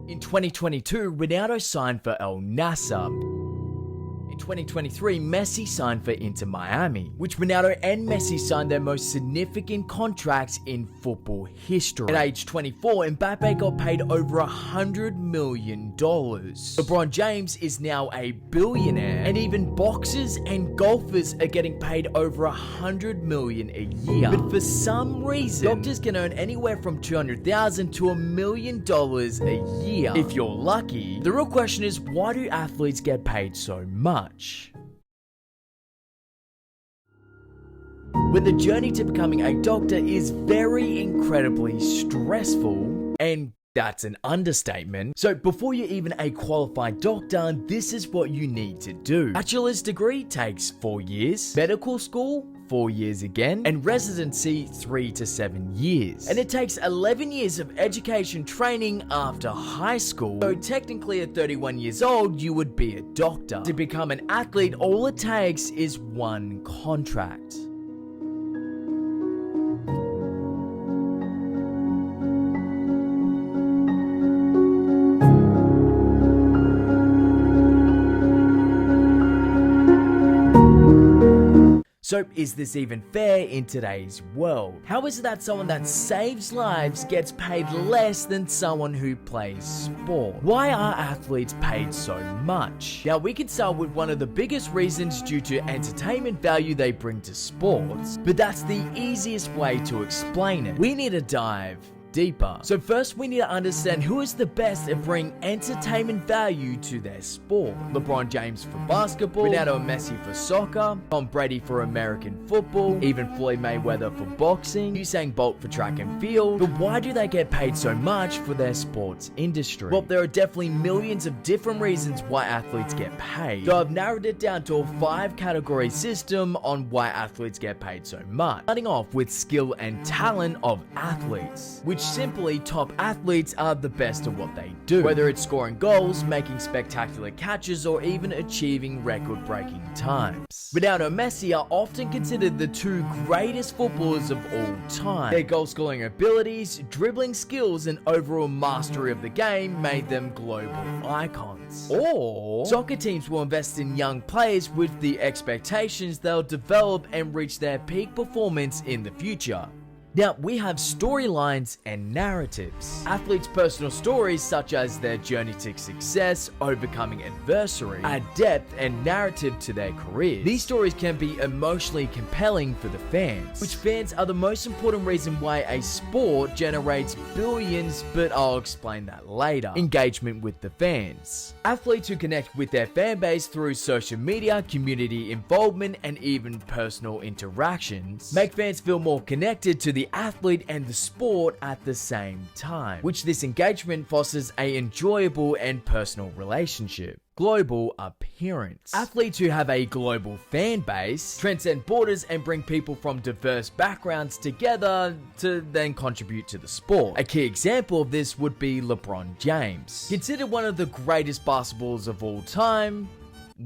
In 2022, Ronaldo signed for El Nassr. In 2023, Messi signed for Inter Miami, which Ronaldo and Messi signed their most significant contracts in football history. At age 24, Mbappe got paid over $100 million. LeBron James is now a billionaire, and even boxers and golfers are getting paid over $100 million a year. But for some reason, doctors can earn anywhere from $200,000 to $1 million a year, if you're lucky. The real question is, why do athletes get paid so much? When the journey to becoming a doctor is very incredibly stressful, and that's an understatement. So before you're even a qualified doctor, this is what you need to do. Bachelor's degree takes 4 years, medical school 4 years again, and residency 3 to 7 years. And it takes 11 years of education training after high school. So technically at 31 years old, you would be a doctor. To become an athlete, all it takes is one contract. So is this even fair in today's world? How is it that someone that saves lives gets paid less than someone who plays sport? Why are athletes paid so much? Now we can start with one of the biggest reasons due to entertainment value they bring to sports, but that's the easiest way to explain it. We need to dive deeper. So first we need to understand who is the best at bringing entertainment value to their sport. LeBron James for basketball, Ronaldo and Messi for soccer, Tom Brady for American football, even Floyd Mayweather for boxing, Usain Bolt for track and field. But why do they get paid so much for their sports industry? Well, there are definitely millions of different reasons why athletes get paid. So I've narrowed it down to a 5-category system on why athletes get paid so much. Starting off with skill and talent of athletes, which simply top athletes are the best at what they do. Whether it's scoring goals, making spectacular catches, or even achieving record-breaking times. Ronaldo and Messi are often considered the 2 greatest footballers of all time. Their goal-scoring abilities, dribbling skills, and overall mastery of the game made them global icons. Or soccer teams will invest in young players with the expectations they'll develop and reach their peak performance in the future. Now, we have storylines and narratives. Athletes' personal stories, such as their journey to success, overcoming adversity, add depth and narrative to their careers. These stories can be emotionally compelling for the fans, which fans are the most important reason why a sport generates billions, but I'll explain that later. Engagement with the fans. Athletes who connect with their fan base through social media, community involvement, and even personal interactions make fans feel more connected to the athlete and the sport at the same time, which this engagement fosters an enjoyable and personal relationship. Global appearance. Athletes who have a global fan base transcend borders and bring people from diverse backgrounds together to then contribute to the sport. A key example of this would be LeBron James. Considered one of the greatest basketballers of all time,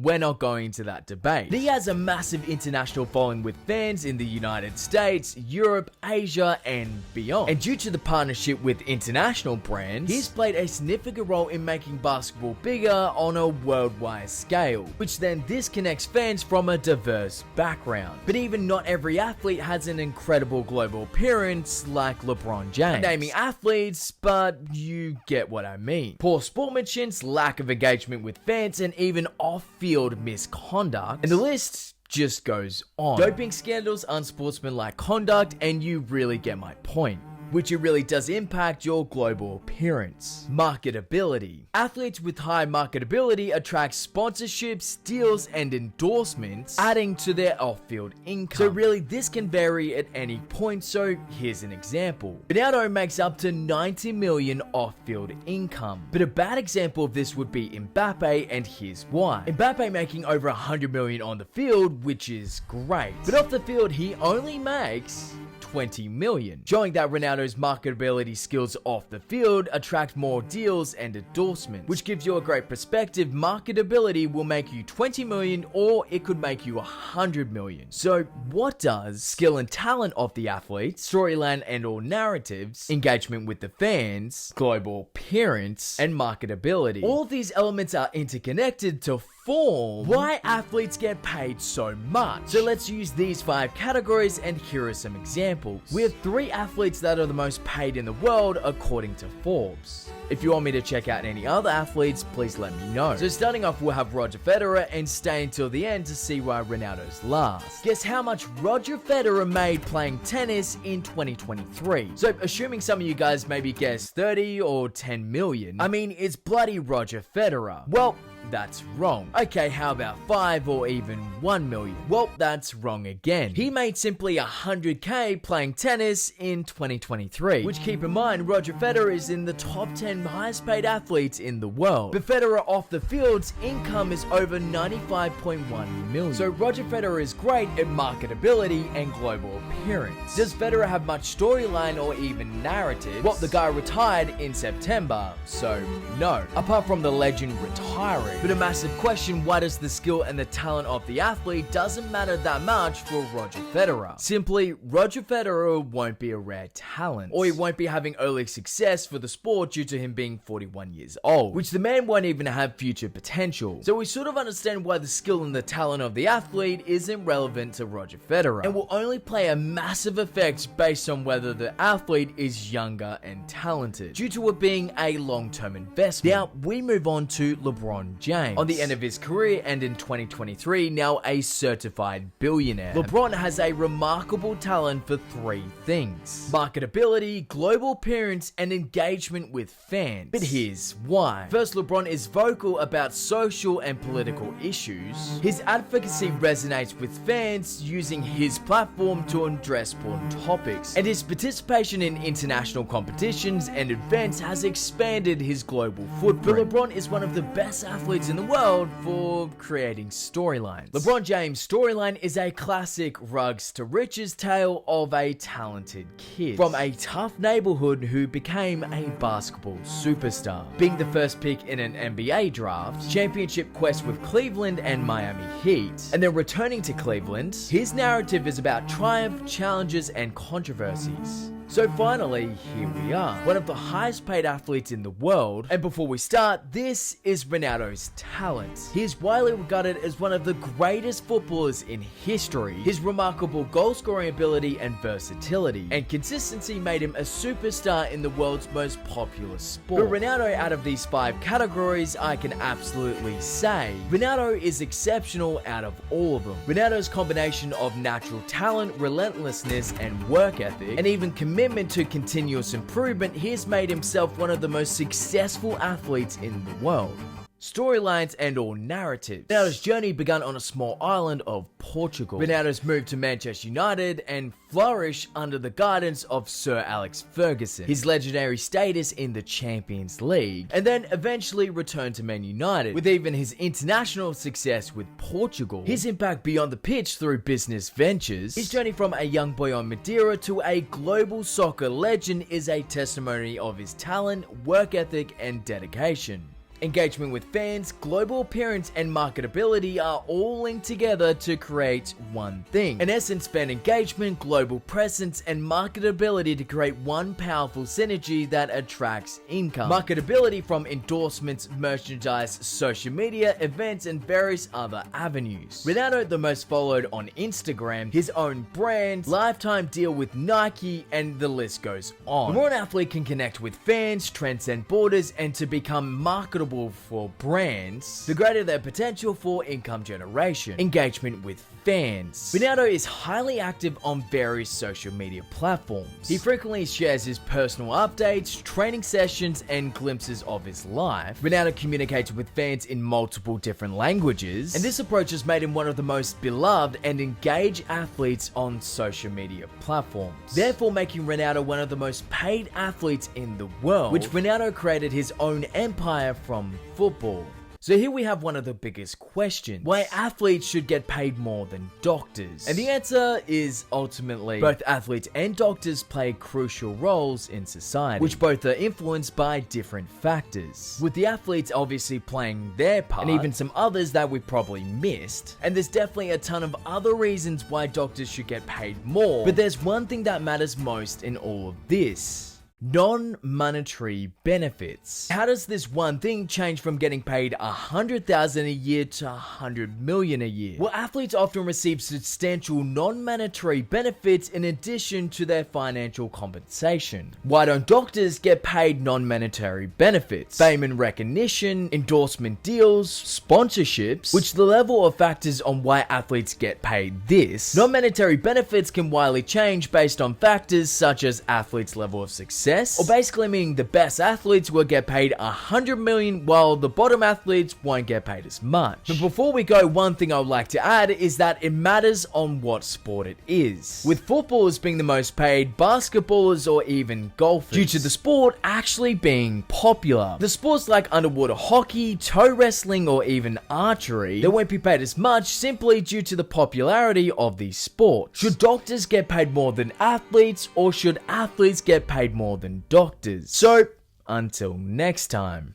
we're not going into that debate. He has a massive international following with fans in the United States, Europe, Asia, and beyond. And due to the partnership with international brands, he's played a significant role in making basketball bigger on a worldwide scale, which then disconnects fans from a diverse background. But even not every athlete has an incredible global appearance like LeBron James. I'm naming athletes, but you get what I mean. Poor sportsmanship, lack of engagement with fans, and even off-field misconduct, and the list just goes on. Doping scandals, unsportsmanlike conduct, and you really get my point. Which it really does impact your global appearance. Marketability. Athletes with high marketability attract sponsorships, deals, and endorsements, adding to their off-field income. So really, this can vary at any point, so here's an example. Ronaldo makes up to 90 million off-field income, but a bad example of this would be Mbappe, and here's why. Mbappe making over 100 million on the field, which is great, but off the field, he only makes 20 million, showing that Ronaldo's marketability skills off the field attract more deals and endorsements, which gives you a great perspective. Marketability will make you 20 million, or it could make you 100 million. So what does skill and talent of the athlete, storyline and or narratives, engagement with the fans, global appearance, and marketability, all of these elements are interconnected to form why athletes get paid so much. So let's use these 5 categories, and here are some examples. We have 3 athletes that are the most paid in the world according to Forbes. If you want me to check out any other athletes, please let me know. So starting off, we'll have Roger Federer, and stay until the end to see why Ronaldo's last. Guess how much Roger Federer made playing tennis in 2023? So assuming some of you guys maybe guess 30 or 10 million, I mean, it's bloody Roger Federer. Well, that's wrong. Okay, how about 5 or even 1 million? Well, that's wrong again. He made simply 100k playing tennis in 2023, which, keep in mind, Roger Federer is in the top 10 highest paid athletes in the world. But Federer off the field's income is over 95.1 million. So Roger Federer is great at marketability and global appearance. Does Federer have much storyline or even narrative? Well, the guy retired in September, so no. Apart from the legend retiring. But a massive question, why does the skill and the talent of the athlete doesn't matter that much for Roger Federer? Simply, Roger Federer won't be a rare talent, or he won't be having early success for the sport due to him being 41 years old, which the man won't even have future potential. So we sort of understand why the skill and the talent of the athlete isn't relevant to Roger Federer, and will only play a massive effect based on whether the athlete is younger and talented, due to it being a long-term investment. Now, we move on to LeBron James. On the end of his career and in 2023, now a certified billionaire, LeBron has a remarkable talent for 3 things: marketability, global appearance, and engagement with fans. But here's why. First, LeBron is vocal about social and political issues. His advocacy resonates with fans, using his platform to address important topics, and his participation in international competitions and events has expanded his global footprint. But LeBron is one of the best athletes in the world for creating storylines. LeBron James' storyline is a classic rags to riches tale of a talented kid from a tough neighborhood who became a basketball superstar, being the first pick in an NBA draft, championship quest with Cleveland and Miami Heat, and then returning to Cleveland. His narrative is about triumph, challenges, and controversies. So finally, here we are, one of the highest paid athletes in the world. And before we start, this is Ronaldo's talent. He is widely regarded as one of the greatest footballers in history. His remarkable goal-scoring ability and versatility and consistency made him a superstar in the world's most popular sport. But Ronaldo, out of these 5 categories, I can absolutely say Ronaldo is exceptional out of all of them. Ronaldo's combination of natural talent, relentlessness, and work ethic, and even commitment to continuous improvement, he has made himself one of the most successful athletes in the world. Storylines and or narratives. Ronaldo's journey began on a small island of Portugal. Ronaldo's moved to Manchester United and flourished under the guidance of Sir Alex Ferguson, his legendary status in the Champions League, and then eventually returned to Man United, with even his international success with Portugal, his impact beyond the pitch through business ventures. His journey from a young boy on Madeira to a global soccer legend is a testimony of his talent, work ethic, and dedication. Engagement with fans, global appearance, and marketability are all linked together to create one thing. In essence, fan engagement, global presence, and marketability to create one powerful synergy that attracts income. Marketability from endorsements, merchandise, social media, events, and various other avenues. Ronaldo, the most followed on Instagram, his own brand, lifetime deal with Nike, and the list goes on. The more an athlete can connect with fans, transcend borders, and to become marketable for brands, the greater their potential for income generation. Engagement with fans. Ronaldo is highly active on various social media platforms. He frequently shares his personal updates, training sessions, and glimpses of his life. Ronaldo communicates with fans in multiple different languages, and this approach has made him one of the most beloved and engaged athletes on social media platforms, therefore making Ronaldo one of the most paid athletes in the world, which Ronaldo created his own empire from football. So here we have one of the biggest questions. Why athletes should get paid more than doctors? And the answer is ultimately both athletes and doctors play crucial roles in society, which both are influenced by different factors. With the athletes obviously playing their part, and even some others that we probably missed. And there's definitely a ton of other reasons why doctors should get paid more, but there's one thing that matters most in all of this. Non-monetary benefits. How does this one thing change from getting paid $100,000 a year to $100 million a year? Well, athletes often receive substantial non-monetary benefits in addition to their financial compensation. Why don't doctors get paid non-monetary benefits? Fame and recognition, endorsement deals, sponsorships, which the level of factors on why athletes get paid this. Non-monetary benefits can widely change based on factors such as athletes' level of success, or basically meaning the best athletes will get paid $100 million while the bottom athletes won't get paid as much. But before we go, one thing I would like to add is that it matters on what sport it is. With footballers being the most paid, basketballers or even golfers, due to the sport actually being popular. The sports like underwater hockey, toe wrestling or even archery, they won't be paid as much simply due to the popularity of these sports. Should doctors get paid more than athletes, or should athletes get paid more than doctors? So, until next time.